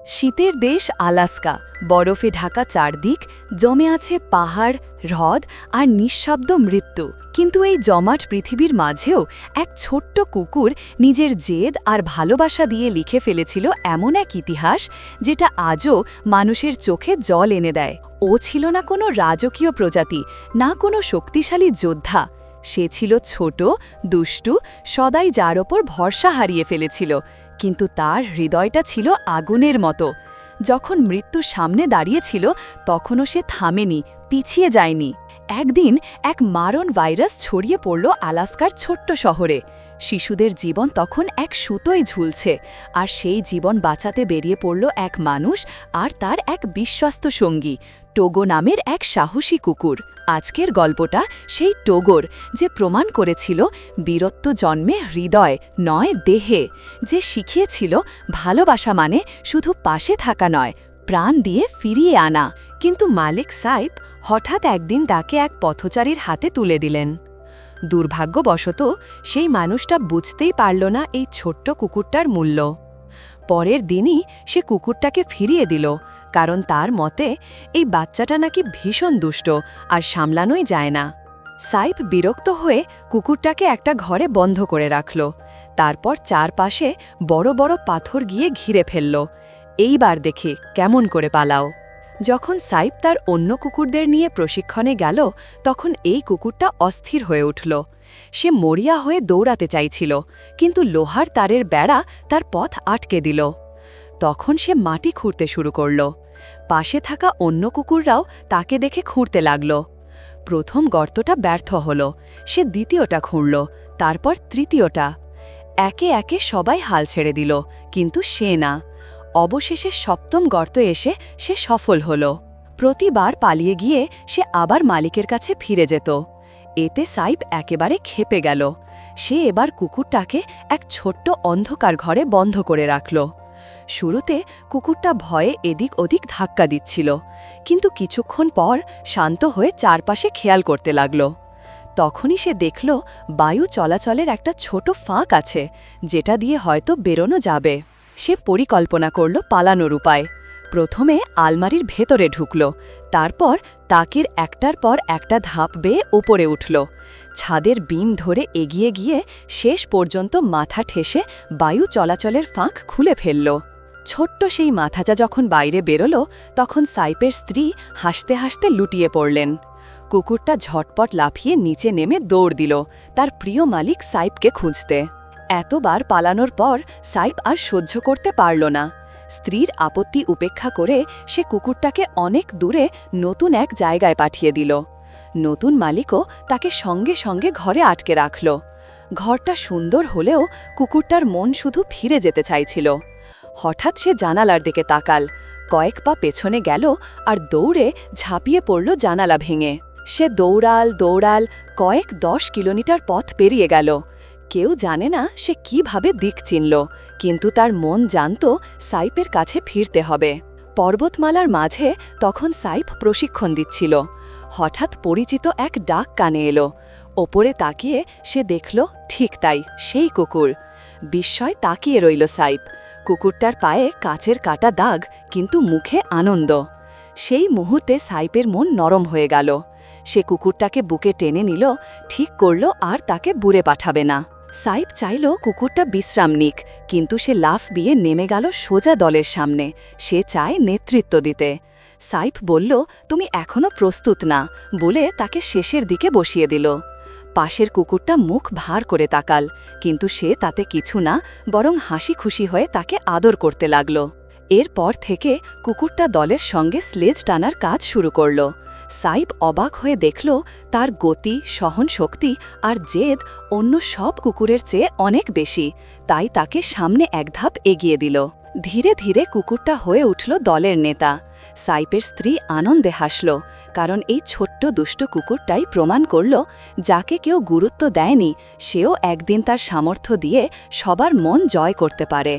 শীতের দেশ আলাস্কা, বরফে ঢাকা চারদিক, জমে আছে পাহাড়, হ্রদ আর নিঃশব্দ মৃত্যু। কিন্তু এই জমাট পৃথিবীর মাঝেও এক ছোট্ট কুকুর নিজের জেদ আর ভালোবাসা দিয়ে লিখে ফেলেছিল এমন এক ইতিহাস, যেটা আজও মানুষের চোখে জল এনে দেয়। ও ছিল না কোনো রাজকীয় প্রজাতি, না কোনো শক্তিশালী যোদ্ধা। সে ছিল ছোট, দুষ্টু, সদাই যার ওপর ভরসা হারিয়ে ফেলেছিল। কিন্তু তার হৃদয়টা ছিল আগুনের মতো। যখন মৃত্যু সামনে দাঁড়িয়েছিল তখনও সে থামেনি, পিছিয়ে যায়নি। একদিন এক মারণ ভাইরাস ছড়িয়ে পড়ল আলাস্কার ছোট্ট শহরে। শিশুদের জীবন তখন এক সুতোয় ঝুলছে, আর সেই জীবন বাঁচাতে বেরিয়ে পড়ল এক মানুষ আর তার এক বিশ্বস্ত সঙ্গী, টোগো নামের এক সাহসী কুকুর। আজকের গল্পটা সেই টোগোর, যে প্রমাণ করেছিল বীরত্ব জন্মে হৃদয় নয় দেহে, যে শিখিয়েছিল ভালোবাসা মানে শুধু পাশে থাকা নয়, প্রাণ দিয়ে ফিরিয়ে আনা। কিন্তু মালিক সাইপ হঠাৎ একদিন তাকে এক পথচারীর হাতে তুলে দিলেন। দুর্ভাগ্যবশত সেই মানুষটা বুঝতেই পারল না এই ছোট্ট কুকুরটার মূল্য। পরের দিনই সে কুকুরটাকে ফিরিয়ে দিল, কারণ তার মতে এই বাচ্চাটা নাকি ভীষণ দুষ্ট আর সামলানোই যায় না। সাইপ বিরক্ত হয়ে কুকুরটাকে একটা ঘরে বন্ধ করে রাখল। তারপর চারপাশে বড় বড় পাথর গিয়ে ঘিরে ফেলল। এইবার দেখে কেমন করে পালাও। যখন সাইপ তার অন্য কুকুরদের নিয়ে প্রশিক্ষণে গেল, তখন এই কুকুরটা অস্থির হয়ে উঠল। সে মরিয়া হয়ে দৌড়াতে চাইছিল, কিন্তু লোহার তারের বেড়া তার পথ আটকে দিল। তখন সে মাটি খুঁড়তে শুরু করল। পাশে থাকা অন্য কুকুররাও তাকে দেখে খুঁড়তে লাগল। প্রথম গর্তটা ব্যর্থ হল, সে দ্বিতীয়টা খুঁড়ল, তারপর তৃতীয়টা। একে একে সবাই হাল ছেড়ে দিল, কিন্তু সে না। অবশেষে সপ্তম গর্ত এসে সে সফল হল। প্রতিবার পালিয়ে গিয়ে সে আবার মালিকের কাছে ফিরে যেত। এতে সাইপ একেবারে ক্ষেপে গেল। সে এবার কুকুরটাকে এক ছোট্ট অন্ধকার ঘরে বন্ধ করে রাখল। শুরুতে কুকুরটা ভয়ে এদিক ওদিক ধাক্কা দিচ্ছিল, কিন্তু কিছুক্ষণ পর শান্ত হয়ে চারপাশে খেয়াল করতে লাগল। তখনই সে দেখল বায়ু চলাচলের একটা ছোট ফাঁক আছে, যেটা দিয়ে হয়তো বেরোনো যাবে। সে পরিকল্পনা করল পালানোর উপায়। প্রথমে আলমারির ভেতরে ঢুকল, তারপর তাকের একটার পর একটা ধাপ বেয়ে ওপরে উঠল। ছাদের বিম ধরে এগিয়ে গিয়ে শেষ পর্যন্ত মাথা ঠেসে বায়ু চলাচলের ফাঁক খুলে ফেলল। ছোট্ট সেই মাথাটা যখন বাইরে বেরোল, তখন সাইপের স্ত্রী হাসতে হাসতে লুটিয়ে পড়লেন। কুকুরটা ঝটপট লাফিয়ে নিচে নেমে দৌড় দিল তার প্রিয় মালিক সাইপকে খুঁজতে। এতবার পালানোর পর সাইপ আর সহ্য করতে পারল না। স্ত্রীর আপত্তি উপেক্ষা করে সে কুকুরটাকে অনেক দূরে নতুন এক জায়গায় পাঠিয়ে দিল। নতুন মালিকও তাকে সঙ্গে সঙ্গে ঘরে আটকে রাখল। ঘরটা সুন্দর হলেও কুকুরটার মন শুধু ফিরে যেতে চাইছিল। হঠাৎ সে জানালার দিকে তাকাল, কয়েক পা পেছনে গেল আর দৌড়ে ঝাঁপিয়ে পড়ল জানালা ভেঙে। সে দৌড়াল কয়েক 10 কিলোমিটার পথ পেরিয়ে গেল। কেউ জানে না সে কিভাবে দিক চিনল, কিন্তু তার মন জানত সাইপের কাছে ফিরতে হবে। পর্বতমালার মাঝে তখন সাইপ প্রশিক্ষণ দিচ্ছিল। হঠাৎ পরিচিত এক ডাক কানে এলো। ওপরে তাকিয়ে সে দেখল ঠিক তাই, সেই কুকুর। বিস্ময় তাকিয়ে রইল সাইপ। কুকুরটার পায়ে কাচের কাটা দাগ, কিন্তু মুখে আনন্দ। সেই মুহূর্তে সাইপের মন নরম হয়ে গেল। সে কুকুরটাকে বুকে টেনে নিল, ঠিক করল আর তাকে বুড়ে পাঠাবে না। সাইপ চাইল কুকুরটা বিশ্রাম নিক, কিন্তু সে লাফ দিয়ে নেমে গেল সোজা দলের সামনে। সে চায় নেতৃত্ব দিতে। সাইপ বলল, তুমি এখনো প্রস্তুত না, বলে তাকে শেষের দিকে বসিয়ে দিল। পাশের কুকুরটা মুখ ভার করে তাকাল, কিন্তু সে তাতে কিছু না, বরং হাসি খুশি হয়ে তাকে আদর করতে লাগল। এরপর থেকে কুকুরটা দলের সঙ্গে স্লেজ টানার কাজ শুরু করল। সাইপ অবাক হয়ে দেখল তার গতি, সহনশক্তি আর জেদ অন্য সব কুকুরের চেয়ে অনেক বেশি, তাই তাকে সামনে এক ধাপ এগিয়ে দিল। ধীরে ধীরে কুকুরটা হয়ে উঠল দলের নেতা। সাইপের স্ত্রী আনন্দে হাসল, কারণ এই ছোট্ট দুষ্ট কুকুরটাই প্রমাণ করল যাকে কেউ গুরুত্ব দেয়নি, সেও একদিন তার সামর্থ্য দিয়ে সবার মন জয় করতে পারে।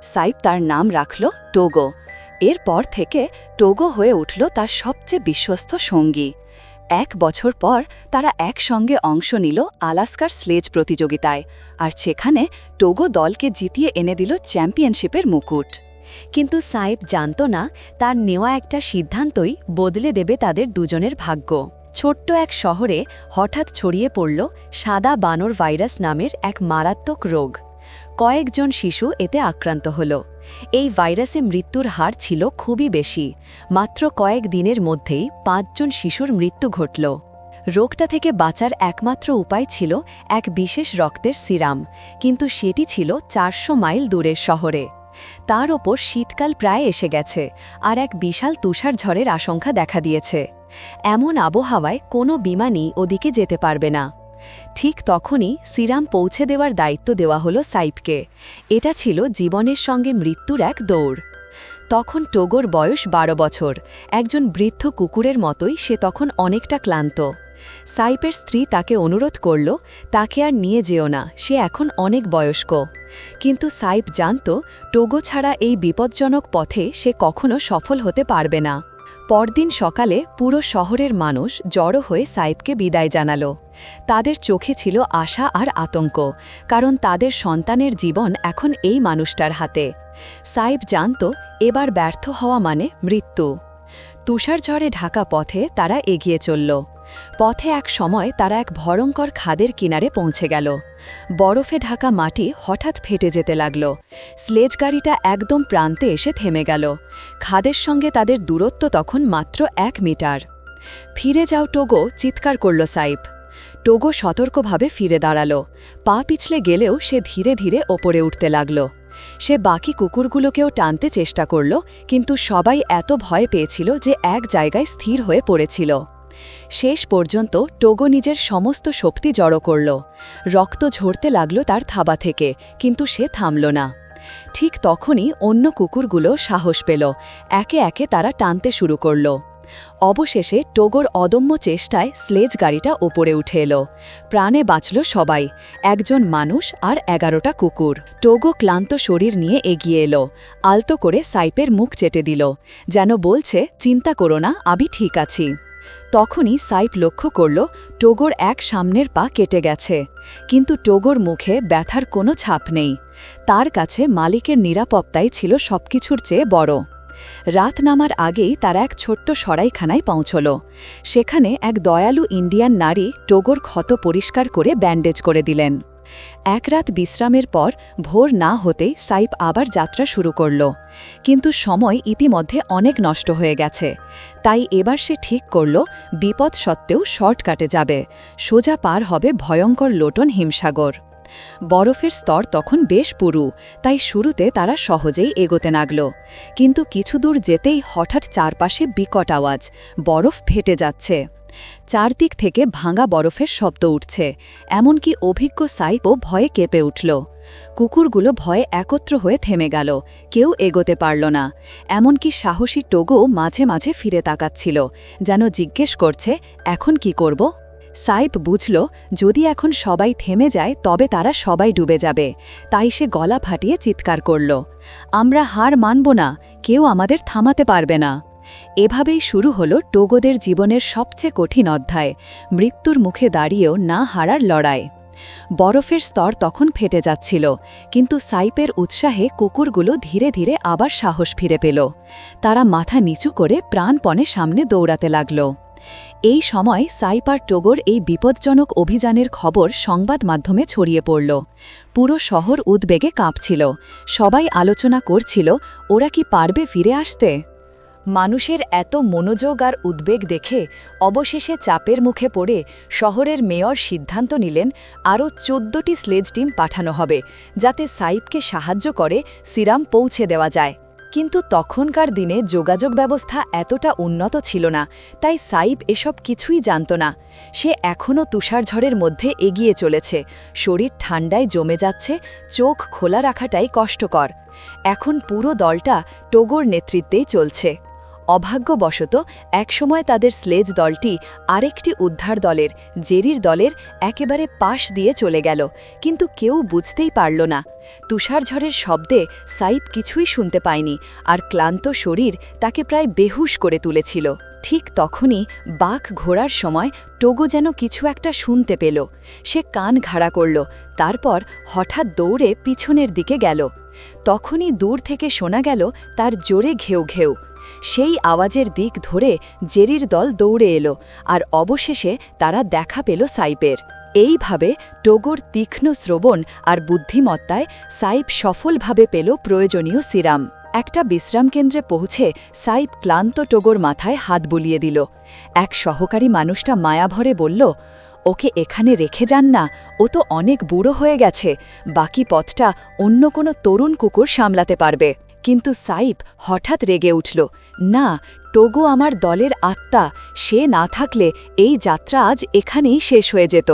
সাইপ তার নাম রাখল টোগো। এরপর থেকে টোগো হয়ে উঠল তার সবচেয়ে বিশ্বস্ত সঙ্গী। 1 বছর পর তারা একসঙ্গে অংশ নিল আলাস্কার স্লেজ প্রতিযোগিতায়, আর সেখানে টোগো দলকে জিতিয়ে এনে দিল চ্যাম্পিয়নশিপের মুকুট। কিন্তু সাইপ জানত না তার নেওয়া একটা সিদ্ধান্তই বদলে দেবে তাদের দুজনের ভাগ্য। ছোট্ট এক শহরে হঠাৎ ছড়িয়ে পড়ল সাদা বানর ভাইরাস নামের এক মারাত্মক রোগ। কয়েকজন শিশু এতে আক্রান্ত হল। এই ভাইরাসে মৃত্যুর হার ছিল খুবই বেশি। মাত্র কয়েক দিনের মধ্যেই 5 জন শিশুর মৃত্যু ঘটল। রোগটা থেকে বাঁচার একমাত্র উপায় ছিল এক বিশেষ রক্তের সিরাম, কিন্তু সেটি ছিল 400 মাইল দূরের শহরে। তার ওপর শীতকাল প্রায় এসে গেছে, আর এক বিশাল তুষার ঝড়ের আশঙ্কা দেখা দিয়েছে। এমন আবহাওয়ায় কোনো বিমানই ওদিকে যেতে পারবে না। ঠিক তখনই সিরাম পৌঁছে দেওয়ার দায়িত্ব দেওয়া হলো সাইপকে। এটা ছিল জীবনের সঙ্গে মৃত্যুর এক দৌড়। তখন টোগোর বয়স 12 বছর। একজন বৃদ্ধ কুকুরের মতোই সে তখন অনেকটা ক্লান্ত। সাইপের স্ত্রী তাকে অনুরোধ করল, তাকে আর নিয়ে যেও না, সে এখন অনেক বয়স্ক। কিন্তু সাইপ জানত টোগো ছাড়া এই বিপজ্জনক পথে সে কখনো সফল হতে পারবে না। পরদিন সকালে পুরো শহরের মানুষ জড়ো হয়ে সাইপকে বিদায় জানালো। তাদের চোখে ছিল আশা আর আতঙ্ক, কারণ তাদের সন্তানের জীবন এখন এই মানুষটার হাতে। সাইপ জানত এবার ব্যর্থ হওয়া মানে মৃত্যু। তুষারঝড়ে ঢাকা পথে তারা এগিয়ে চলল। পথে এক সময় তারা এক ভয়ঙ্কর খাদের কিনারে পৌঁছে গেল। বরফে ঢাকা মাটি হঠাৎ ফেটে যেতে লাগল। স্লেজ গাড়িটা একদম প্রান্তে এসে থেমে গেল। খাদের সঙ্গে তাদের দূরত্ব তখন মাত্র 1 মিটার। ফিরে যাও টোগো, চিৎকার করল সাইপ। টোগো সতর্কভাবে ফিরে দাঁড়াল। পা পিছলে গেলেও সে ধীরে ধীরে ওপরে উঠতে লাগল। সে বাকি কুকুরগুলোকেও টানতে চেষ্টা করল, কিন্তু সবাই এত ভয় পেয়েছিল যে এক জায়গায় স্থির হয়ে পড়েছিল। শেষ পর্যন্ত টোগো নিজের সমস্ত শক্তি জড়ো করল। রক্ত ঝরতে লাগল তার থাবা থেকে, কিন্তু সে থামল না। ঠিক তখনই অন্য কুকুরগুলো সাহস পেল। একে একে তারা টানতে শুরু করল। অবশেষে টোগোর অদম্য চেষ্টায় স্লেজ গাড়িটা ওপরে উঠে এলো। প্রাণে বাঁচল সবাই, একজন মানুষ আর 11টা কুকুর। টোগো ক্লান্ত শরীর নিয়ে এগিয়ে এলো। আলতো করে সাইপের মুখ চেটে দিল, যেন বলছে, চিন্তা করো না, আমি ঠিক আছি। তখনই সাইপ লক্ষ্য করল টোগোর এক সামনের পা কেটে গেছে, কিন্তু টোগোর মুখে ব্যথার কোনো ছাপ নেই। তার কাছে মালিকের নিরাপত্তাই ছিল সবকিছুর চেয়ে বড়। রাত নামার আগেই তারা এক ছোট্ট সরাইখানায় পৌঁছল। সেখানে এক দয়ালু ইন্ডিয়ান নারী টোগোর ক্ষত পরিষ্কার করে ব্যান্ডেজ করে দিলেন। এক রাত বিশ্রামের পর ভোর না হতেই সাইপ আবার যাত্রা শুরু করল। কিন্তু সময় ইতিমধ্যে অনেক নষ্ট হয়ে গেছে। তাই এবার সে ঠিক করল বিপদ সত্ত্বেও শর্টকাটে যাবে। সোজা পার হবে ভয়ঙ্কর লোটন হিমসাগর। বরফের স্তর তখন বেশ পুরু, তাই শুরুতে তারা সহজেই এগোতে লাগল। কিন্তু কিছু দূর যেতেই হঠাৎ চারপাশে বিকট আওয়াজ, বরফ ফেটে যাচ্ছে। চারদিক থেকে ভাঙা বরফের শব্দ উঠছে। এমনকি অভিজ্ঞ সাইপও ভয়ে কেঁপে উঠল। কুকুরগুলো ভয়ে একত্র হয়ে থেমে গেল, কেউ এগোতে পারল না। এমনকি সাহসী টোগো মাঝে মাঝে ফিরে তাকাচ্ছিল, যেন জিজ্ঞেস করছে, এখন কি করব? সাইপ বুঝল যদি এখন সবাই থেমে যায় তবে তারা সবাই ডুবে যাবে। তাই সে গলা ফাটিয়ে চিৎকার করল, আমরা হার মানব না, কেউ আমাদের থামাতে পারবে না। এভাবেই শুরু হল টোগোদের জীবনের সবচেয়ে কঠিন অধ্যায়, মৃত্যুর মুখে দাঁড়িয়েও না হারার লড়াই। বরফের স্তর তখন ফেটে যাচ্ছিল, কিন্তু সাইপের উৎসাহে কুকুরগুলো ধীরে ধীরে আবার সাহস ফিরে পেল। তারা মাথা নিচু করে প্রাণপণে সামনে দৌড়াতে লাগল। এই সময় সাইপ আর টোগোর এই বিপজ্জনক অভিযানের খবর সংবাদ মাধ্যমে ছড়িয়ে পড়ল। পুরো শহর উদ্বেগে কাঁপছিল। সবাই আলোচনা করছিল, ওরা কি পারবে ফিরে আসতে? মানুষের এত মনোযোগ আর উদ্বেগ দেখে অবশেষে চাপের মুখে পড়ে শহরের মেয়র সিদ্ধান্ত নিলেন আরও 14টি স্লেজ টিম পাঠানো হবে, যাতে সাইপকে সাহায্য করে সিরাম পৌঁছে দেওয়া যায়। কিন্তু তখনকার দিনে যোগাযোগ ব্যবস্থা এতটা উন্নত ছিল না, তাই সাইপ এসব কিছুই জানত না। সে এখনও তুষারঝড়ের মধ্যে এগিয়ে চলেছে, শরীর ঠান্ডায় জমে যাচ্ছে, চোখ খোলা রাখাটাই কষ্টকর। এখন পুরো দলটা টোগোর নেতৃত্বেই চলছে। অভাগ্যবশত একসময় তাদের স্লেজ দলটি আরেকটি উদ্ধার দলের, জেরির দলের একেবারে পাশ দিয়ে চলে গেল, কিন্তু কেউ বুঝতেই পারল না। তুষারঝড়ের শব্দে সাইপ কিছুই শুনতে পায়নি, আর ক্লান্ত শরীর তাকে প্রায় বেহুশ করে তুলেছিল। ঠিক তখনই বাঘ ঘোরার সময় টোগো যেন কিছু একটা শুনতে পেল। সে কান ঘাড়া করল, তারপর হঠাৎ দৌড়ে পিছনের দিকে গেল। তখনই দূর থেকে শোনা গেল তার জোরে ঘেউ ঘেউ। সেই আওয়াজের দিক ধরে জেরির দল দৌড়ে এলো, আর অবশেষে তারা দেখা পেল সাইপের। এইভাবে টোগোর তীক্ষ্ণ শ্রবণ আর বুদ্ধিমত্তায় সাইপ সফলভাবে পেল প্রয়োজনীয় সিরাম। একটা বিশ্রামকেন্দ্রে পৌঁছে সাইপ ক্লান্ত টোগোর মাথায় হাত বুলিয়ে দিল। এক সহকারী মানুষটা মায়াভরে বলল, ওকে এখানে রেখে যান না, ও তো অনেক বুড়ো হয়ে গেছে, বাকি পথটা অন্য কোনো তরুণ কুকুর সামলাতে পারবে। কিন্তু সাইপ হঠাৎ রেগে উঠল, না, টোগো আমার দলের আত্মা, সে না থাকলে এই যাত্রা আজ এখানেই শেষ হয়ে যেত।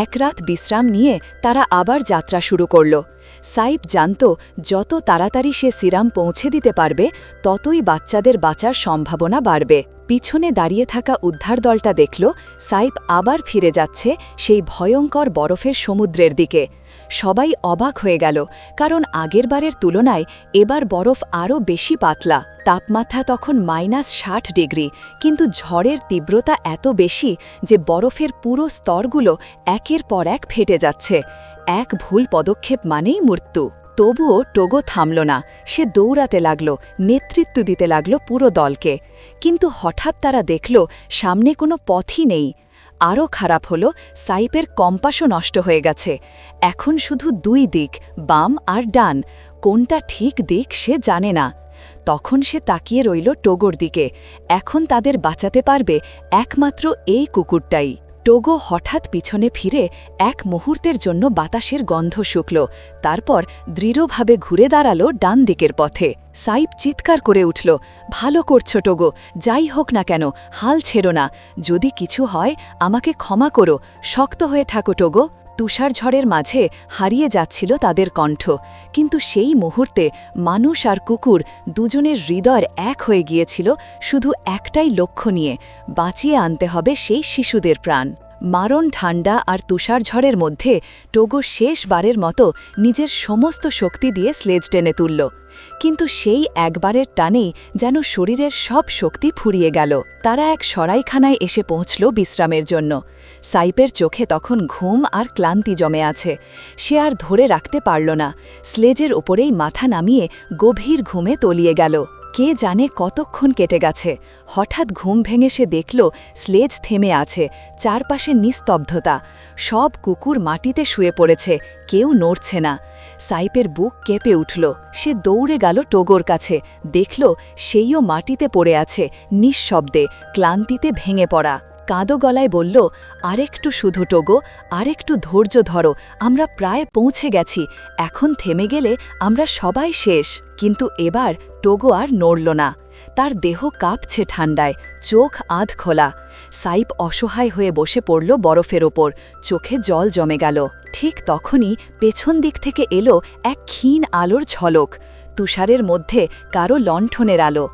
এক রাত বিশ্রাম নিয়ে তারা আবার যাত্রা শুরু করল। সাইপ জানত যত তাড়াতাড়ি সে সিরাম পৌঁছে দিতে পারবে ততই বাচ্চাদের বাঁচার সম্ভাবনা বাড়বে। পিছনে দাঁড়িয়ে থাকা উদ্ধার দলটা দেখল সাইপ আবার ফিরে যাচ্ছে সেই ভয়ঙ্কর বরফের সমুদ্রের দিকে। সবাই অবাক হয়ে গেল, কারণ আগেরবারের তুলনায় এবার বরফ আরও বেশি পাতলা। তাপমাত্রা তখন -60 ডিগ্রি, কিন্তু ঝড়ের তীব্রতা এত বেশি যে বরফের পুরো স্তরগুলো একের পর এক ফেটে যাচ্ছে। এক ভুল পদক্ষেপ মানেই মৃত্যু। তবুও টোগো থামল না, সে দৌড়াতে লাগল, নেতৃত্ব দিতে লাগল পুরো দলকে। কিন্তু হঠাৎ তারা দেখল সামনে কোনো পথই নেই। আরও খারাপ হল, সাইপের কম্পাসও নষ্ট হয়ে গেছে। এখন শুধু দুই দিক, বাম আর ডান, কোনটা ঠিক দিক সে জানে না। তখন সে তাকিয়ে রইল টোগোর দিকে। এখন তাদের বাঁচাতে পারবে একমাত্র এই কুকুরটাই। টোগো হঠাৎ পিছনে ফিরে এক মুহূর্তের জন্য বাতাসের গন্ধ শুকল, তারপর দৃঢ়ভাবে ঘুরে দাঁড়ালো ডান দিকের পথে। সাইপ চিৎকার করে উঠল, ভালো করছো টোগো, যাই হোক না কেন হাল ছেড়ো না, যদি কিছু হয় আমাকে ক্ষমা করো, শক্ত হয়ে থাকো টোগো। তুষারঝড়ের মাঝে হারিয়ে যাচ্ছিল তাদের কণ্ঠ, কিন্তু সেই মুহূর্তে মানুষ আর কুকুর দুজনের হৃদয় এক হয়ে গিয়েছিল শুধু একটাই লক্ষ্য নিয়ে, বাঁচিয়ে আনতে হবে সেই শিশুদের প্রাণ। মারণ ঠান্ডা আর তুষারঝড়ের মধ্যে টোগো শেষবারের মতো নিজের সমস্ত শক্তি দিয়ে স্লেজ টেনে তুলল, কিন্তু সেই একবারের টানেই যেন শরীরের সব শক্তি ফুরিয়ে গেল। তারা এক সরাইখানায় এসে পৌঁছল বিশ্রামের জন্য। সাইপের চোখে তখন ঘুম আর ক্লান্তি জমে আছে। সে আর ধরে রাখতে পারল না, স্লেজের ওপরেই মাথা নামিয়ে গভীর ঘুমে তলিয়ে গেল। কে জানে কতক্ষণ কেটে গেছে। হঠাৎ ঘুম ভেঙে সে দেখল স্লেজ থেমে আছে, চারপাশে নিস্তব্ধতা, সব কুকুর মাটিতে শুয়ে পড়েছে, কেউ নড়ছে না। সাইপের বুক কেঁপে উঠল। সে দৌড়ে গেল টোগোর কাছে, দেখল সেইও মাটিতে পড়ে আছে, নিঃশব্দে, ক্লান্তিতে ভেঙে পড়া। কাঁদো গলায় বলল, আরেকটু শুধু টোগো, আরেকটু ধৈর্য ধরো, আমরা প্রায় পৌঁছে গেছি, এখন থেমে গেলে আমরা সবাই শেষ। কিন্তু এবার টোগো আর নড়ল না, তার দেহ কাঁপছে ঠান্ডায়, চোখ আধ খোলা। সাইপ অসহায় হয়ে বসে পড়ল বরফের ওপর, চোখে জল জমে গেল। ঠিক তখনই পেছন দিক থেকে এলো এক ক্ষীণ আলোর ঝলক, তুষারের মধ্যে কারো লণ্ঠনের আলো।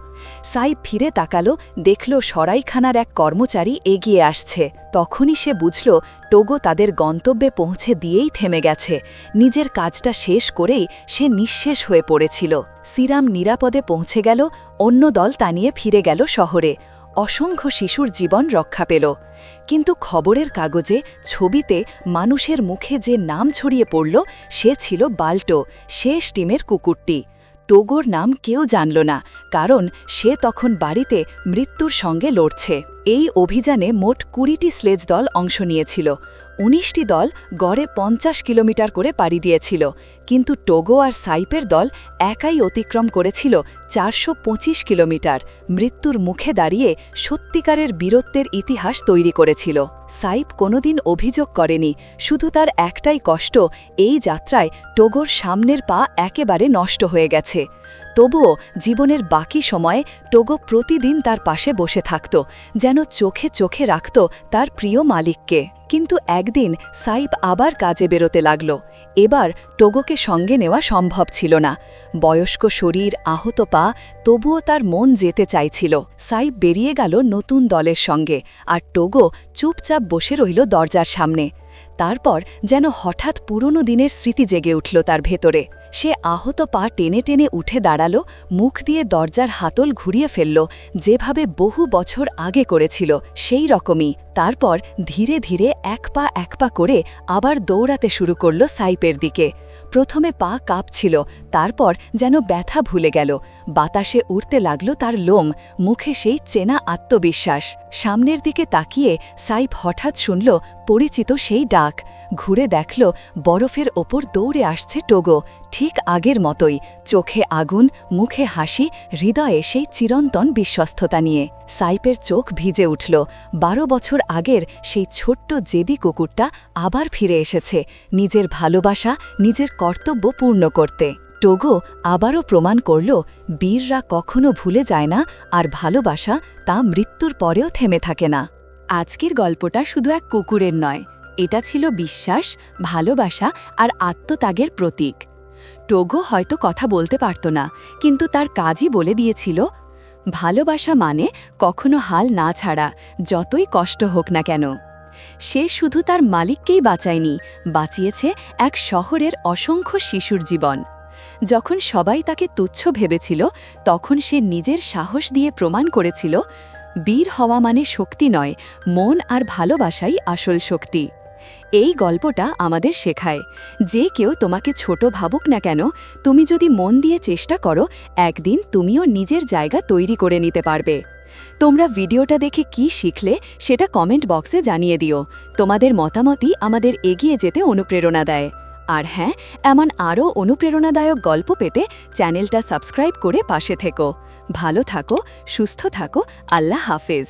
সাইপ ফিরে তাকালো, দেখল সরাইখানার এক কর্মচারী এগিয়ে আসছে। তখনই সে বুঝল টোগো তাদের গন্তব্যে পৌঁছে দিয়েই থেমে গেছে, নিজের কাজটা শেষ করেই সে নিঃশেষ হয়ে পড়েছিল। সিরাম নিরাপদে পৌঁছে গেল, অন্য দল তা নিয়ে ফিরে গেল শহরে। অসংখ্য শিশুর জীবন রক্ষা পেল। কিন্তু খবরের কাগজে, ছবিতে মানুষের মুখে যে নাম ছড়িয়ে পড়ল সে ছিল বাল্টো, শেষ টিমের কুকুরটি। টোগোর নাম কেউ জানল না, কারণ সে তখন বাড়িতে মৃত্যুর সঙ্গে লড়ছে। এই অভিযানে মোট ২০টি স্লেজ দল অংশ নিয়েছিল। ১৯টি দল গড়ে ৫০ কিলোমিটার করে পাড়ি দিয়েছিল, কিন্তু টোগো আর সাইপের দল একাই অতিক্রম করেছিল ৪২৫ কিলোমিটার। মৃত্যুর মুখে দাঁড়িয়ে সত্যিকারের বীরত্বের ইতিহাস তৈরি করেছিল। সাইপ কোনোদিন অভিযোগ করেনি, শুধু তার একটাই কষ্ট, এই যাত্রায় টোগোর সামনের পা একেবারে নষ্ট হয়ে গেছে। তবুও জীবনের বাকি সময়ে টোগো প্রতিদিন তার পাশে বসে থাকত, যেন চোখে চোখে রাখত তার প্রিয় মালিককে। কিন্তু একদিন সাইপ আবার কাজে বেরোতে লাগল। এবার টোগোকে সঙ্গে নেওয়া সম্ভব ছিল না। বয়স্ক শরীর, আহত পা, তবুও তার মন যেতে চাইছিল। সাইপ বেরিয়ে গেল নতুন দলের সঙ্গে, আর টোগো চুপচাপ বসে রইল দরজার সামনে। তারপর যেন হঠাৎ পুরনো দিনের স্মৃতি জেগে উঠল তার ভেতরে। সে আহত পা টেনে টেনে উঠে দাঁড়ালো, মুখ দিয়ে দরজার হাতল ঘুরিয়ে ফেলল, যেভাবে বহু বছর আগে করেছিল সেই রকমই। তারপর ধীরে ধীরে এক পা করে আবার দৌড়াতে শুরু করল সাইপের দিকে। প্রথমে পা কাঁপছিল, তারপর যেন ব্যথা ভুলে গেল। বাতাসে উড়তে লাগল তার লোম, মুখে সেই চেনা আত্মবিশ্বাস। সামনের দিকে তাকিয়ে সাইপ হঠাৎ শুনল পরিচিত সেই ডাক। ঘুরে দেখল বরফের ওপর দৌড়ে আসছে টোগো, ঠিক আগের মতোই, চোখে আগুন, মুখে হাসি, হৃদয়ে সেই চিরন্তন বিশ্বস্ততা নিয়ে। সাইপের চোখ ভিজে উঠল। 12 বছর আগের সেই ছোট্ট জেদি কুকুরটা আবার ফিরে এসেছে, নিজের ভালোবাসা, নিজের কর্তব্য পূর্ণ করতে। টোগো আবারও প্রমাণ করল বীররা কখনো ভুলে যায় না, আর ভালোবাসা তা মৃত্যুর পরেও থেমে থাকে না। আজকের গল্পটা শুধু এক কুকুরের নয়, এটা ছিল বিশ্বাস, ভালোবাসা আর আত্মত্যাগের প্রতীক। টোগো হয়তো কথা বলতে পারত না, কিন্তু তার কাজই বলে দিয়েছিল ভালোবাসা মানে কখনো হাল না ছাড়া, যতই কষ্ট হোক না কেন। সে শুধু তার মালিককেই বাঁচায়নি, বাঁচিয়েছে এক শহরের অসংখ্য শিশুর জীবন। যখন সবাই তাকে তুচ্ছ ভেবেছিল, তখন সে নিজের সাহস দিয়ে প্রমাণ করেছিল বীর হওয়া মানে শক্তি নয়, মন আর ভালোবাসাই আসল শক্তি। এই গল্পটা আমাদের শেখায়, যে কেউ তোমাকে ছোট ভাবুক না কেন, তুমি যদি মন দিয়ে চেষ্টা করো, একদিন তুমিও নিজের জায়গা তৈরি করে নিতে পারবে। তোমরা ভিডিওটা দেখে কি শিখলে সেটা কমেন্ট বক্সে জানিয়ে দিও। তোমাদের মতামতই আমাদের এগিয়ে যেতে অনুপ্রেরণা দেয়। আর হ্যাঁ, এমন আরও অনুপ্রেরণাদায়ক গল্প পেতে চ্যানেলটা সাবস্ক্রাইব করে পাশে থেকো। ভালো থাকো, সুস্থ থাকো, আল্লাহ হাফেজ।